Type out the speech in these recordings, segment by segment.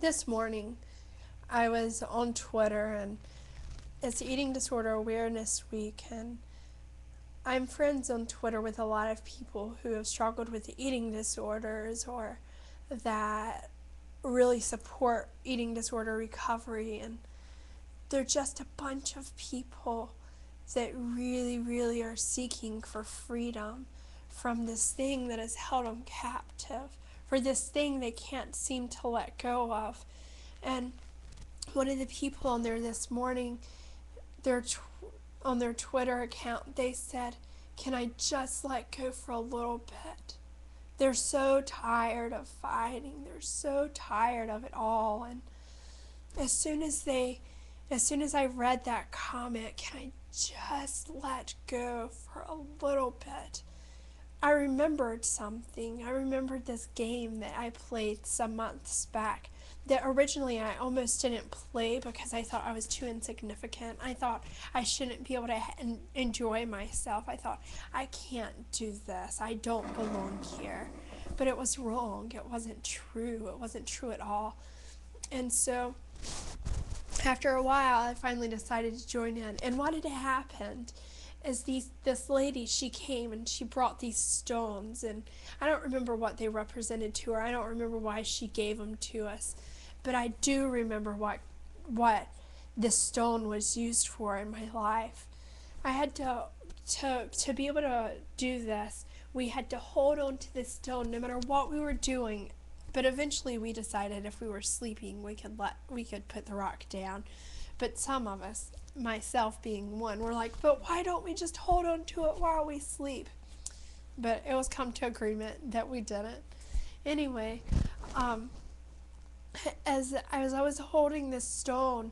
This morning I was on Twitter, and it's Eating Disorder Awareness Week, and I'm friends on Twitter with a lot of people who have struggled with eating disorders or that really support eating disorder recovery, and they're just a bunch of people that really are seeking for freedom from this thing that has held them captive, for this thing they can't seem to let go of. And one of the people on there this morning, on their Twitter account, they said, "Can I just let go for a little bit?" They're so tired of fighting. They're so tired of it all. And as soon as I read that comment, "Can I just let go for a little bit?" I remembered something. I remembered this game that I played some months back that originally I almost didn't play because I thought I was too insignificant. I thought I shouldn't be able to enjoy myself. I thought, I can't do this. I don't belong here. But it was wrong. It wasn't true. It wasn't true at all. And so after a while, I finally decided to join in. And what had happened is this lady, she came and she brought these stones, and I don't remember what they represented to her. I don't remember why she gave them to us, but I do remember what this stone was used for in my life. I had to be able to do this, we had to hold on to this stone no matter what we were doing. But eventually we decided if we were sleeping, we could put the rock down. But some of us, myself being one, were like, "But why don't we just hold on to it while we sleep?" But it was come to agreement that we didn't. Anyway, as I was holding this stone,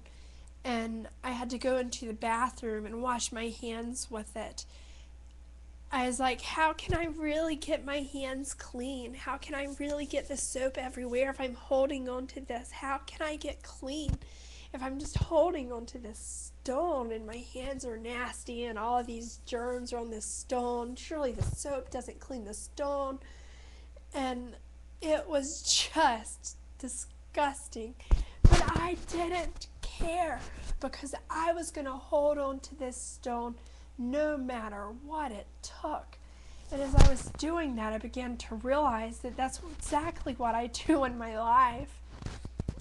and I had to go into the bathroom and wash my hands with it, I was like, how can I really get my hands clean? How can I really get the soap everywhere if I'm holding on to this? How can I get clean if I'm just holding on to this stone and my hands are nasty and all of these germs are on this stone? Surely the soap doesn't clean the stone. And it was just disgusting. But I didn't care because I was going to hold on to this stone no matter what it took. And as I was doing that, I began to realize that that's exactly what I do in my life.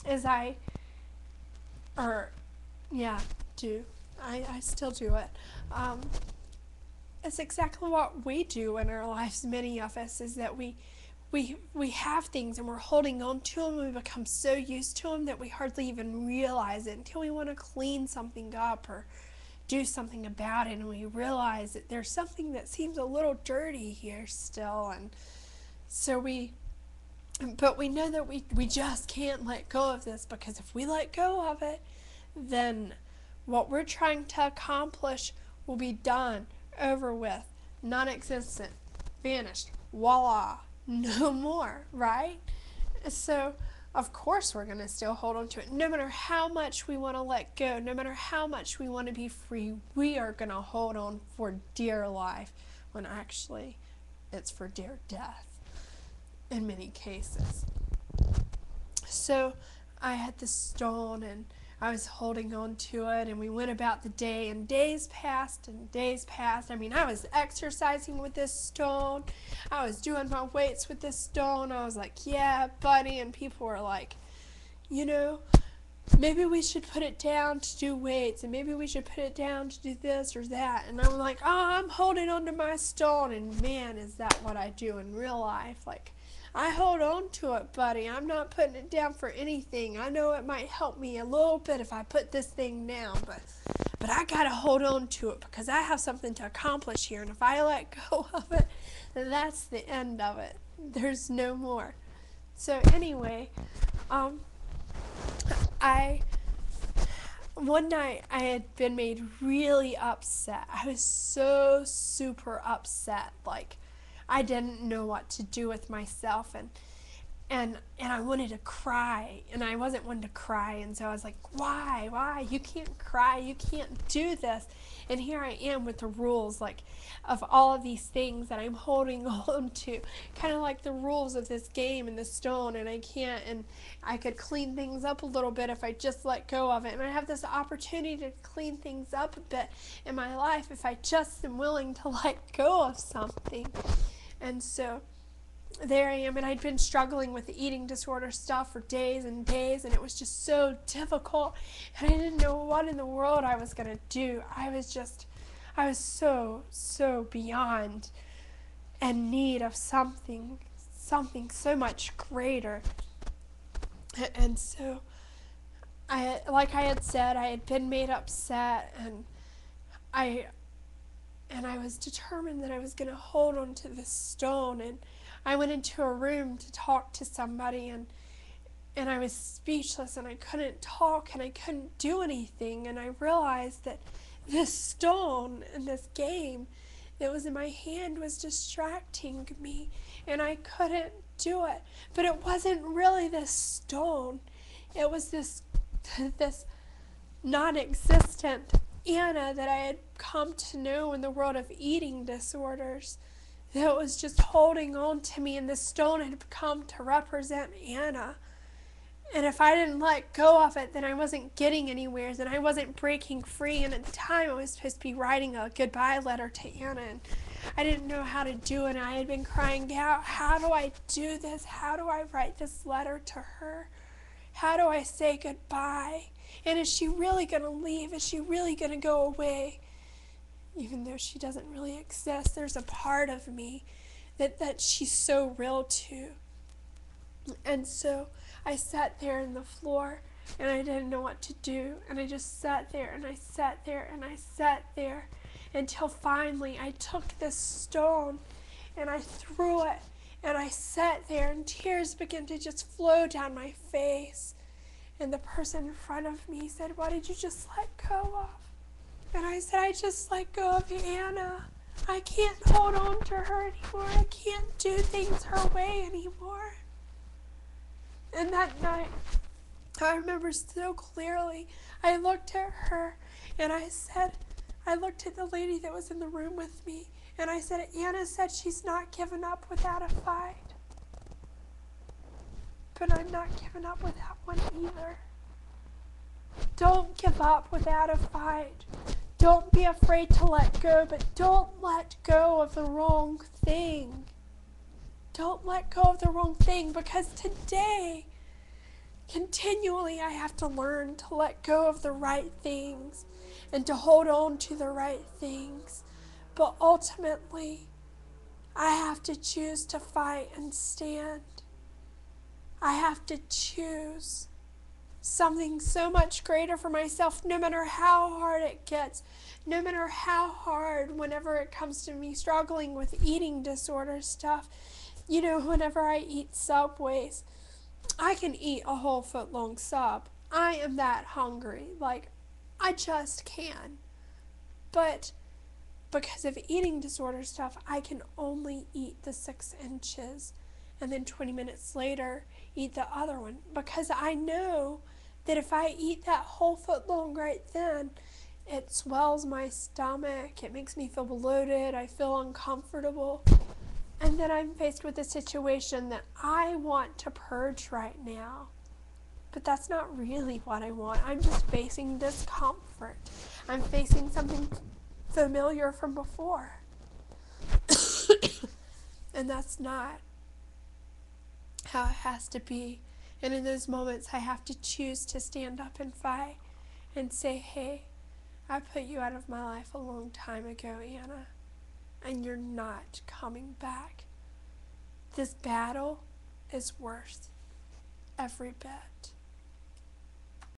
I still do it. It's exactly what we do in our lives, many of us, is that we have things and we're holding on to them, and we become so used to them that we hardly even realize it until we want to clean something up or do something about it, and we realize that there's something that seems a little dirty here still. And so but we know that we just can't let go of this, because if we let go of it, then what we're trying to accomplish will be done, over with, non-existent, vanished, voila, no more, right? So of course we're going to still hold on to it. No matter how much we want to let go, no matter how much we want to be free, we are going to hold on for dear life, when actually it's for dear death in many cases. So I had this stone and I was holding on to it, and we went about the day, and days passed and days passed. I mean, I was exercising with this stone. I was doing my weights with this stone. I was like, "Yeah, buddy," and people were like, "Maybe we should put it down to do weights, and maybe we should put it down to do this or that." And I'm like, "Oh, I'm holding on to my stone." And man, is that what I do in real life. Like, I hold on to it, buddy. I'm not putting it down for anything. I know it might help me a little bit if I put this thing down, but I gotta hold on to it because I have something to accomplish here. And if I let go of it, then that's the end of it. There's no more. So anyway, one night I had been made really upset. I was so super upset. Like, I didn't know what to do with myself, and and I wanted to cry, and I wasn't one to cry, and so I was like, why, you can't cry, you can't do this. And here I am with the rules, like, of all of these things that I'm holding on to, kind of like the rules of this game in the stone, and I can't, and I could clean things up a little bit if I just let go of it, and I have this opportunity to clean things up a bit in my life if I just am willing to let go of something. And so there I am, and I'd been struggling with the eating disorder stuff for days and days, and it was just so difficult, and I didn't know what in the world I was going to do. I was so beyond in need of something so much greater. And so, like I had said, I had been made upset, and I was determined that I was going to hold on to this stone, and I went into a room to talk to somebody, and I was speechless, and I couldn't talk, and I couldn't do anything, and I realized that this stone and this game that was in my hand was distracting me, and I couldn't do it. But it wasn't really this stone. It was this non-existent Anna that I had come to know in the world of eating disorders, that was just holding on to me, and this stone had come to represent Anna. And if I didn't let go of it, then I wasn't getting anywhere, then I wasn't breaking free. And at the time I was supposed to be writing a goodbye letter to Anna, and I didn't know how to do it. And I had been crying out, how do I do this? How do I write this letter to her? How do I say goodbye? And is she really going to leave? Is she really going to go away? Even though she doesn't really exist, there's a part of me that she's so real to. And so I sat there on the floor, and I didn't know what to do, and I just sat there, and I sat there, and I sat there, until finally I took this stone, and I threw it, and I sat there, and tears began to just flow down my face. And the person in front of me said, what did you just let go of? And I said, I just let go of Anna. I can't hold on to her anymore. I can't do things her way anymore. And that night, I remember so clearly, I looked at her, and I looked at the lady that was in the room with me, and I said, Anna said she's not given up without a fight. But I'm not giving up without one either. Don't give up without a fight. Don't be afraid to let go, but don't let go of the wrong thing. Don't let go of the wrong thing, because today, continually I have to learn to let go of the right things and to hold on to the right things. But ultimately, I have to choose to fight and stand. I have to choose something so much greater for myself, no matter how hard it gets, no matter how hard whenever it comes to me struggling with eating disorder stuff. You know, whenever I eat Subways, I can eat a whole foot-long sub. I am that hungry. Like, I just can. But because of eating disorder stuff, I can only eat the 6 inches, and then 20 minutes later eat the other one, because I know that if I eat that whole foot long right then, it swells my stomach, it makes me feel bloated, I feel uncomfortable, and then I'm faced with a situation that I want to purge right now. But that's not really what I want. I'm just facing discomfort. I'm facing something familiar from before. And that's not how it has to be. And in those moments, I have to choose to stand up and fight and say, hey, I put you out of my life a long time ago, Anna, and you're not coming back. This battle is worth every bit.